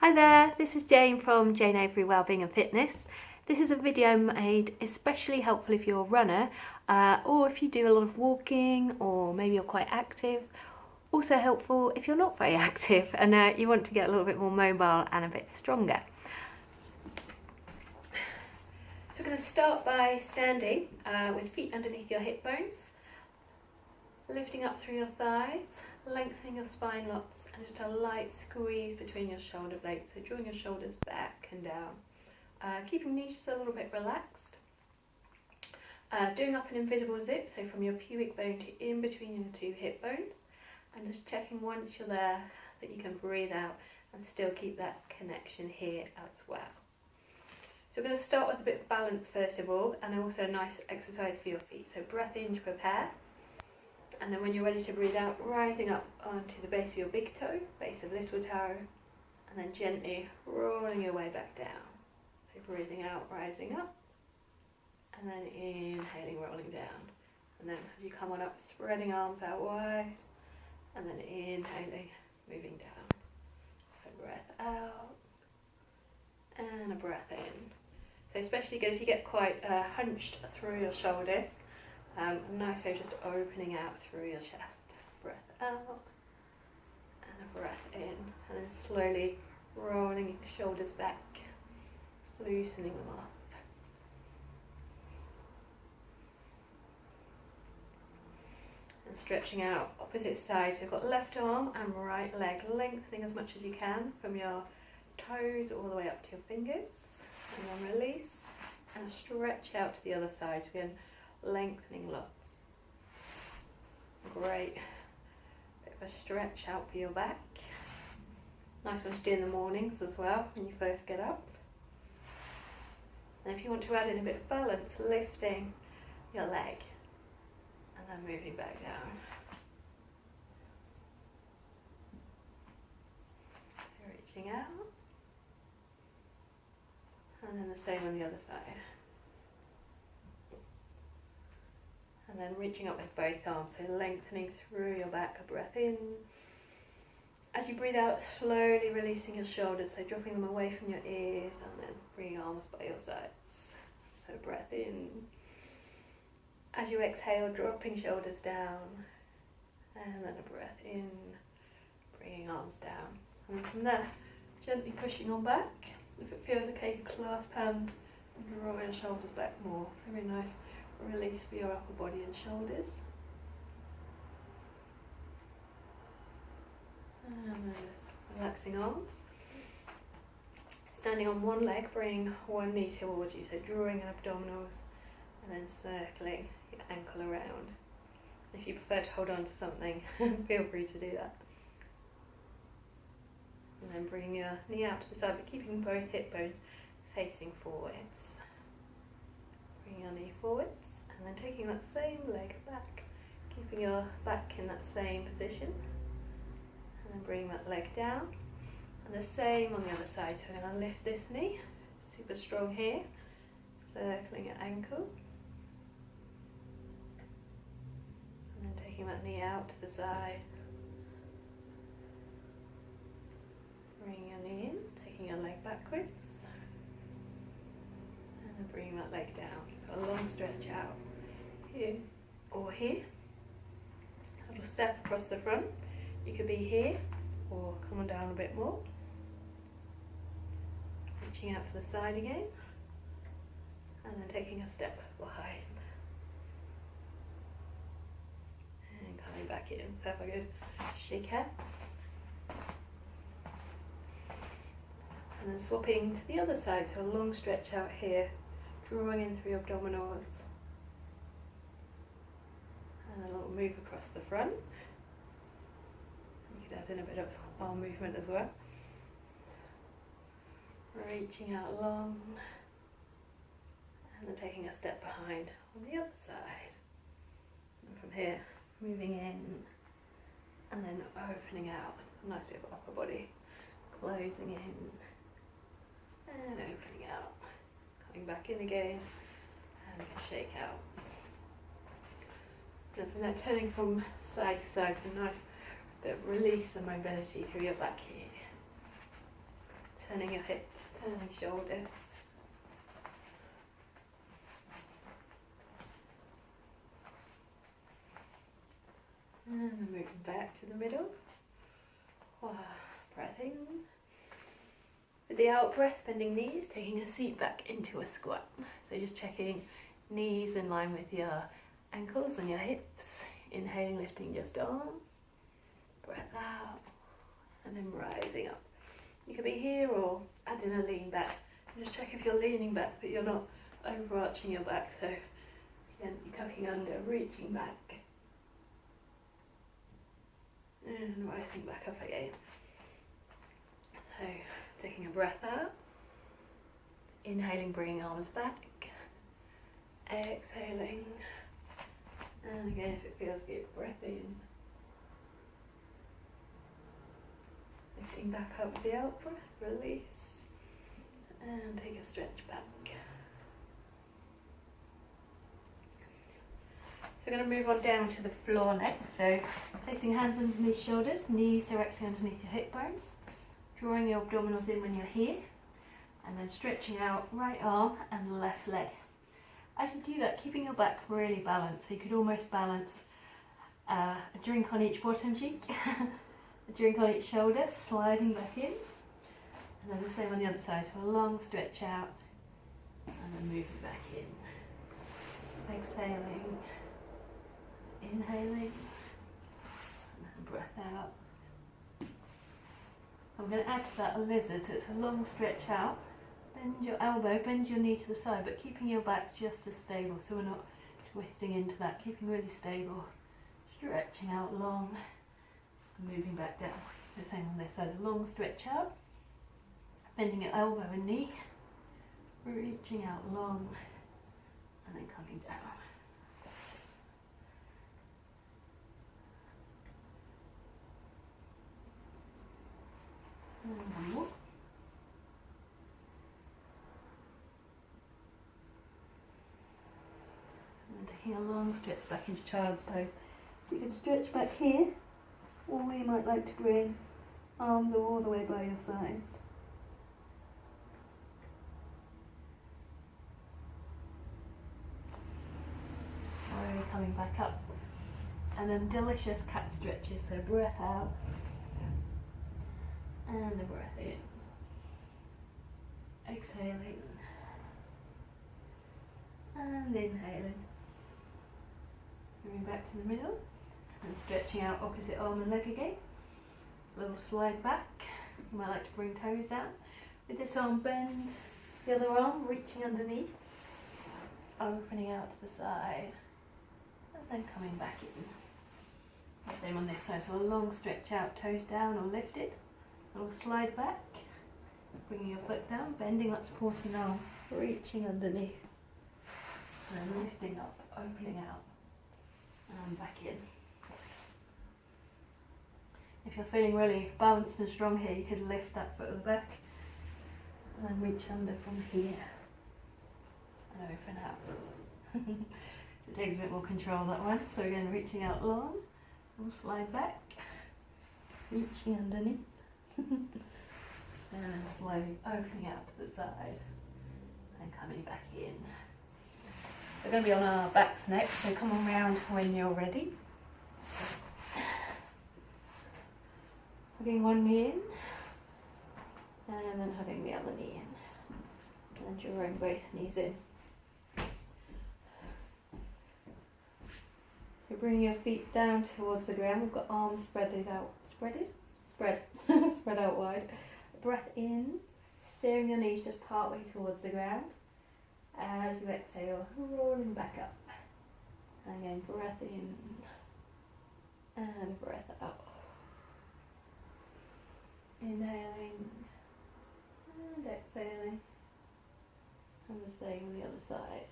Hi there, this is Jane from Jayne Avery Wellbeing and Fitness. This is a video made especially helpful if you're a runner or if you do a lot of walking, or maybe you're quite active. Also helpful if you're not very active and you want to get a little bit more mobile and a bit stronger. So we're going to start by standing with feet underneath your hip bones, lifting up through your thighs, lengthening your spine lots, and just a light squeeze between your shoulder blades, so drawing your shoulders back and down. Keeping knees just a little bit relaxed. Doing up an invisible zip, so from your pubic bone to in between your two hip bones, and just checking once you're there that you can breathe out and still keep that connection here as well. So we're going to start with a bit of balance first of all, and also a nice exercise for your feet. So breath in to prepare. And then when you're ready to breathe out, rising up onto the base of your big toe, base of little toe, and then gently rolling your way back down. So breathing out, rising up, and then inhaling, rolling down. And then as you come on up, spreading arms out wide, and then inhaling, moving down. So breath out, and a breath in. So especially good if you get quite hunched through your shoulders. A nice way of just opening out through your chest. Breath out and a breath in, and then slowly rolling your shoulders back, loosening them up. And stretching out opposite sides. So you've got left arm and right leg, lengthening as much as you can from your toes all the way up to your fingers, and then release and stretch out to the other side. So again, lengthening lots. Great. Bit of a stretch out for your back. Nice one to do in the mornings as well when you first get up. And if you want to add in a bit of balance, lifting your leg and then moving back down. So reaching out. And then the same on the other side. And then reaching up with both arms, so lengthening through your back, a breath in. As you breathe out, slowly releasing your shoulders, so dropping them away from your ears, and then bringing arms by your sides. So breath in. As you exhale, dropping shoulders down, and then a breath in, bringing arms down. And from there, gently pushing on back. If it feels okay, clasp hands and roll your shoulders back more. So very nice release for your upper body and shoulders. And then just relaxing arms. Standing on one leg, bring one knee towards you, so drawing in abdominals and then circling your ankle around. If you prefer to hold on to something, feel free to do that. And then bring your knee out to the side, but keeping both hip bones facing forwards. Bring your knee forwards, and then taking that same leg back, keeping your back in that same position, and then bring that leg down, and the same on the other side. So I'm going to lift this knee, super strong here, circling your ankle, and then taking that knee out to the side, bringing your knee in, taking your leg backwards, and then bringing that leg down. So a long stretch out here or here. A little step across the front. You could be here or come on down a bit more. Reaching out for the side again, and then taking a step behind. And coming back in. So have a good shake hand. And then swapping to the other side, so a long stretch out here, drawing in through your abdominals, and a little move across the front. You could add in a bit of arm movement as well. Reaching out long, and then taking a step behind on the other side. And from here, moving in, and then opening out, a nice bit of upper body, closing in, and opening out, coming back in again, and shake out. And from there, turning from side to side, a nice bit of release and mobility through your back here. turning your hips, turning shoulders. And moving back to the middle. Wow. Breath in. With the out breath, bending knees, taking a seat back into a squat. So just checking knees in line with your ankles and your hips. Inhaling, lifting just arms. Breath out. And then rising up. You could be here or adding a lean back. And just check if you're leaning back that you're not overarching your back. So gently tucking under, reaching back. And rising back up again. So taking a breath out. Inhaling, bringing arms back. Exhaling. And again, if it feels good, breath in. Lifting back up with the out breath, release. And take a stretch back. So we're going to move on down to the floor next. So placing hands underneath shoulders, knees directly underneath your hip bones. Drawing your abdominals in when you're here. And then stretching out right arm and left leg. As you do that, keeping your back really balanced. So you could almost balance a drink on each bottom cheek, a drink on each shoulder, sliding back in. And then the same on the other side. So a long stretch out and then moving back in. Exhaling. Inhaling, and then breath out. I'm going to add to that a lizard, so it's a long stretch out. Bend your elbow, bend your knee to the side, but keeping your back just as stable, so we're not twisting into that, keeping really stable. Stretching out long, and moving back down. The same on this side, a long stretch out. Bending your elbow and knee, reaching out long, and then coming down. And one more. And taking a long stretch back into child's pose. So you can stretch back here, or you might like to bring arms all the way by your sides. Slowly coming back up. And then delicious cat stretches, so breath out. And a breath in. Exhaling. And inhaling. Moving back to the middle. And stretching out opposite arm and leg again. A little slide back. You might like to bring toes down. With this arm, bend the other arm, reaching underneath. Opening out to the side. And then coming back in. The same on this side. So a long stretch out, toes down or lifted. A little slide back, bringing your foot down, bending that supporting arm, reaching underneath, and then lifting up, opening out, and back in. If you're feeling really balanced and strong here, you could lift that foot at the back, and then reach under from here, and open out. So it takes a bit more control, that one. So again, reaching out long, we'll slide back, reaching underneath. And then slowly opening out to the side and coming back in. We're going to be on our backs next, so come on round when you're ready. Hugging one knee in and then hugging the other knee in and drawing both knees in. So bringing your feet down towards the ground. We've got arms spread out wide. Breath in, steering your knees just partway towards the ground. As you exhale, rolling back up. And again, breath in and breath out. Inhaling and exhaling. And the same on the other side.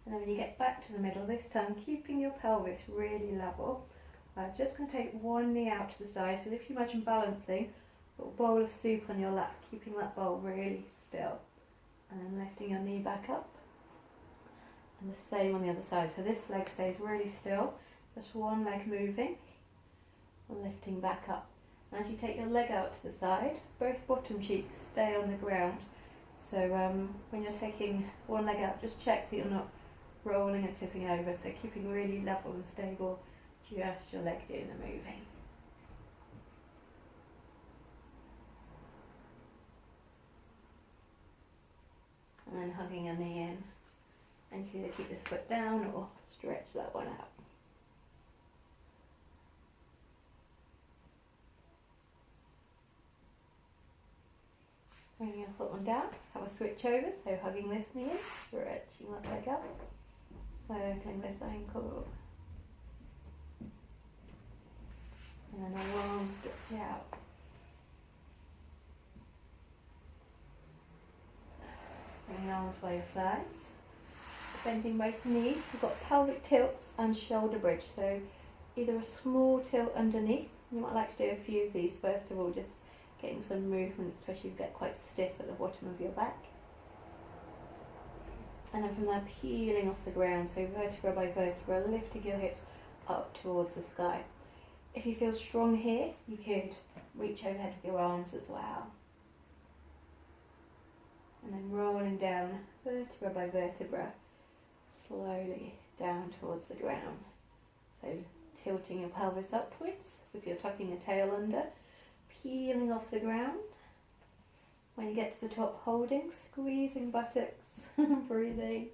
And then when you get back to the middle, this time keeping your pelvis really level. Just going to take one knee out to the side. So if you imagine balancing, a bowl of soup on your lap, keeping that bowl really still. And then lifting your knee back up. And the same on the other side. So this leg stays really still. Just one leg moving. Lifting back up. As you take your leg out to the side, both bottom cheeks stay on the ground. So when you're taking one leg out, just check that you're not rolling and tipping over. So keeping really level and stable, just your leg doing the moving. And then hugging your knee in. And you can either keep this foot down or stretch that one out. Bringing your foot on down, have a switch over, so hugging this knee in, stretching that leg up, circling this ankle, and then a long stretch out. Bring your arms by your sides, bending both knees. We've got pelvic tilts and shoulder bridge, so either a small tilt underneath, you might like to do a few of these first of all, just getting some movement, especially if you get quite stiff at the bottom of your back. And then from there, peeling off the ground, so vertebra by vertebra, lifting your hips up towards the sky. If you feel strong here, you could reach overhead with your arms as well. And then rolling down, vertebra by vertebra, slowly down towards the ground. So tilting your pelvis upwards, as if you're tucking your tail under, peeling off the ground. When you get to the top, holding, squeezing buttocks, breathing,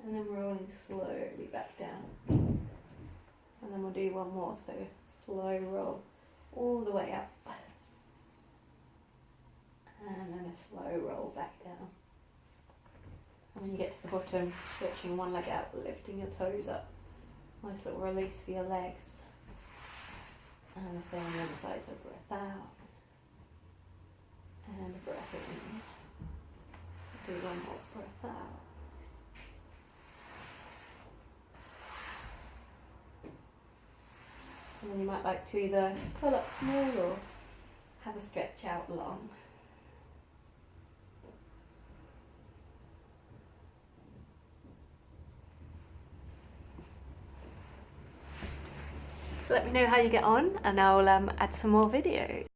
and then rolling slowly back down. And then we'll do one more, so slow roll all the way up. And then a slow roll back down. And when you get to the bottom, stretching one leg out, lifting your toes up. Nice little release for your legs. And we'll stay on the other side, so breath out. And a breath in. Do one more breath out. And then you might like to either pull up small or have a stretch out long. So let me know how you get on, and I'll add some more videos.